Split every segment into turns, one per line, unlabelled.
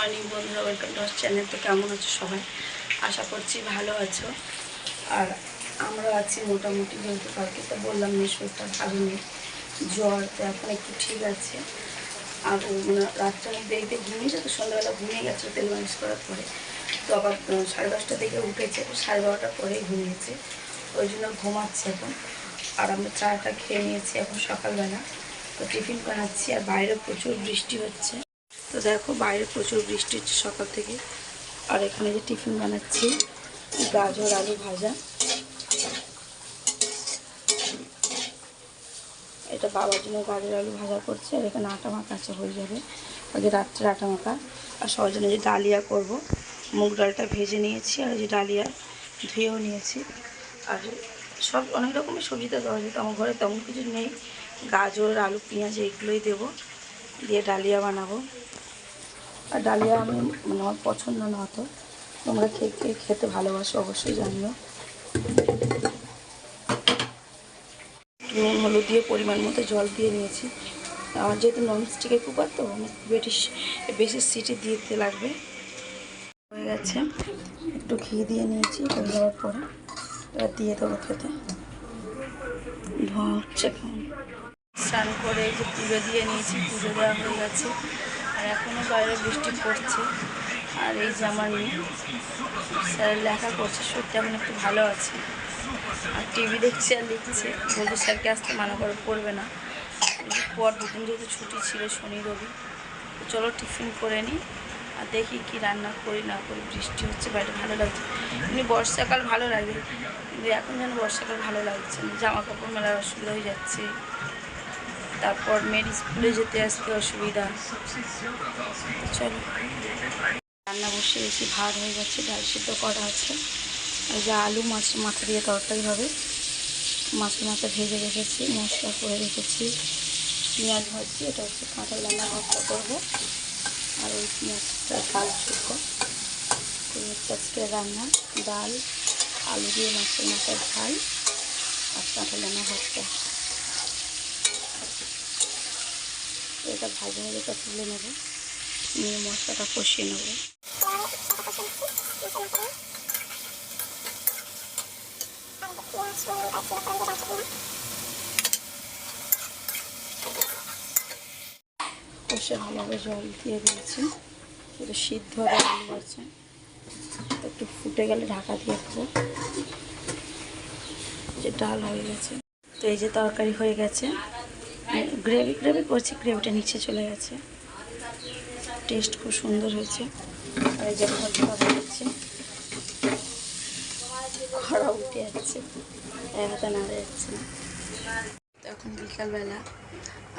Morning বন্ধুরা, welcome to our channel. তো কেমন আছো সবাই? আশা করছি ভালো আছো। আর আমরা আছি মোটামুটি, যেহেতু কালকে তো বললাম মেয়ে শরীরটা ভালো নেই, জ্বর, তো এখন একটু ঠিক আছে। আর মানে রাতটা অনেক দেরিতে ঘুমিয়েছে, তো সন্ধ্যাবেলা ঘুমিয়ে গেছে তেল মালিশ করার পরে। তো আবার 10:30টার দিকে উঠেছে, 12:30টার পরেই ঘুমিয়েছে, ওই জন্য ঘুমাচ্ছে এখন। আর আমরা চাটা খেয়ে নিয়েছি এখন সকালবেলা। তো টিফিন বানাচ্ছি, আর বাইরে প্রচুর বৃষ্টি হচ্ছে। তো দেখো বাইরে প্রচুর বৃষ্টি হচ্ছে সকাল থেকে। আর এখানে যে টিফিন বানাচ্ছি, গাজর আলু ভাজা। এটা বাবার জন্য গাজর আলু ভাজা করছে। আর এখানে আটা মাখা আছে, হয়ে যাবে আগে রাত্রে আটা মাখা। আর সবার জন্য যে ডালিয়া করব, মুগ ডালটা ভেজে নিয়েছি, আর যে ডালিয়া ধুয়েও নিয়েছি। আর সব অনেক রকমের সবজিটা দেওয়া যেত, আমার ঘরে তেমন কিছু নেই। গাজর আলু পেঁয়াজ এইগুলোই দেবো, দিয়ে ডালিয়া বানাবো। আর ডালিয়া আমি মানে আমার পছন্দ না হতো, তোমরা খেতে ভালোবাসো অবশ্যই জানিও। নুন হলুদ দিয়ে পরিমাণ মতো জল দিয়ে নিয়েছি। আমার যেহেতু ননস্টিকের কুকার, তো বেশি সিটি দিতে লাগবে। হয়ে গেছে, একটু ঘি দিয়ে নিয়েছি, হয়ে যাওয়ার পরে এবার দিয়ে দেবো খেতে। ধোঁয়া হচ্ছে, স্নান করে যে পুজো দিয়ে নিয়েছি, পুজো দেওয়া হয়ে গেছে। আর এখনও বাইরে বৃষ্টি পড়ছে। আর এই যে আমার মেয়ে স্যার লেখা করছে, সত্যি এখন একটু ভালো আছে। আর টিভি দেখছে আর লিখছে, বলছে স্যারকে আসতে মানা করে পড়বে না। পর দুদিন যেহেতু ছুটি ছিল, শনি রবি, তো চলো টিফিন করে নিই আর দেখি কি রান্না করি না করি। বৃষ্টি হচ্ছে বাইরে, ভালো লাগছে। এমনি বর্ষাকাল ভালো লাগে, কিন্তু এখন যেন বর্ষাকাল ভালো লাগছে না। জামা কাপড় মেলার অসুবিধা হয়ে যাচ্ছে, তারপর মেয়ের স্কুলে যেতে আসতে অসুবিধা। চলো রান্না বসে গেছি, ভাত হয়ে যাচ্ছে, ডাল সিদ্ধ করা আছে। আর যে আলু মাছের মাথা দিয়ে তরকারি হবে, মাছের মাথা ভেজে রেখেছি, মশলা করে রেখেছি, পেঁয়াজ ভাজছি। এটা হচ্ছে কাঁঠাল রান্না ভর্তা করবো। আর ওই পেঁয়াজটা ডাল শুদ্ধ করে হচ্ছে আজকে রান্না। ডাল, আলু দিয়ে মাছের মাথার ঝাল, আর কাঁঠাল রান্না ভর্তা। এটা ভাজা ভাজাটা তুলে নেবো, নিয়ে মশলাটা কষিয়ে নেবো। কষে ভালোভাবে জল দিয়ে দিয়েছি, একটু সিদ্ধ হবে, আলু আছে, একটু ফুটে গেলে ঢাকা দিয়ে দেবো। যে ডাল হয়ে গেছে, তো এই যে তরকারি হয়ে গেছে, গ্রেভি করছি, গ্রেভিটা নিচে চলে গেছে, টেস্ট খুব সুন্দর হয়েছে। আর এই যে ভর্তা হচ্ছে, খরা উঠে যাচ্ছে, হাতে নাড়া যাচ্ছে না। এখন বিকালবেলা,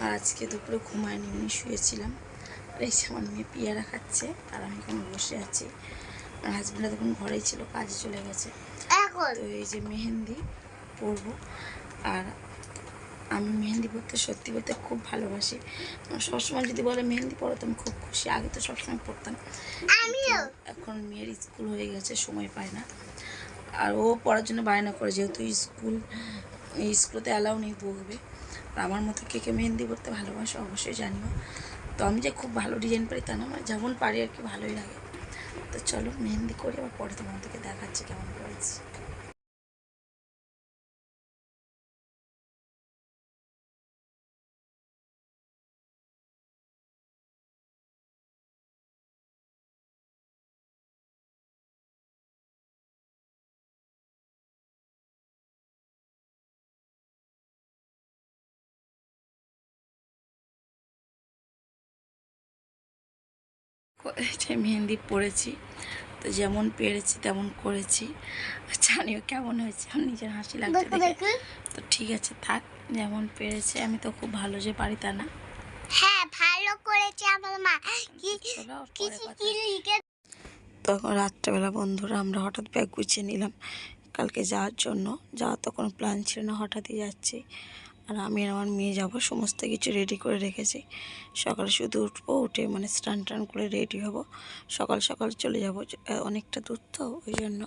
আর আজকে দুপুরে ঘুমায়নি, এমনি শুয়েছিলাম। আর এই আমার মেয়ে পেয়ারা খাচ্ছে, আর আমি এখন বসে আছি। আর হাজব্যান্ড তখন ঘরেই ছিল, কাজে চলে গেছে। তো এই যে মেহেন্দি পরবো। আর আমি মেহেন্দি পরতে সত্যি বলতে খুব ভালোবাসি। সবসময় যদি বলে মেহেন্দি পরো তো আমি খুব খুশি। আগে তো সবসময় পরতাম, এখন মেয়ের স্কুল হয়ে গেছে, সময় পায় না। আর ও পড়ার জন্য বায়না করে, যেহেতু স্কুলেতে অ্যালাউ নেই, বকবে। আর আমার মতো কে মেহেন্দি পরতে ভালোবাসে অবশ্যই জানিও। তো আমি যে খুব ভালো ডিজাইন পারি তা না, আমার যেমন পারি আর কি, ভালোই লাগে। তো চলো মেহেন্দি করি, আবার পরে তোমাদেরকে দেখাচ্ছি কেমন করেছি। মেহেন্দি পড়েছি, তো যেমন পেরেছি তেমন করেছি। জানিও কেমন হয়েছে, আমার নিজের হাসি লাগছে দেখে। তো ঠিক আছে থাক, যেমন পেরেছে। আমি তো খুব ভালো যে পারি তা না।
হ্যাঁ ভালো করেছে আমার মা।
তখন রাত্রেবেলা বন্ধুরা আমরা হঠাৎ ব্যাগ গুছিয়ে নিলাম কালকে যাওয়ার জন্য। যাওয়ার তো কোনো প্ল্যান ছিল না, হঠাৎই যাচ্ছি। আর আমি আর আমার মেয়ে যাবো, সমস্ত কিছু রেডি করে রেখেছি। সকালে শুধু উঠবো, উঠে মানে স্নান টান করে রেডি হব, সকাল সকাল চলে যাব, অনেকটা দূর তো ওই জন্য।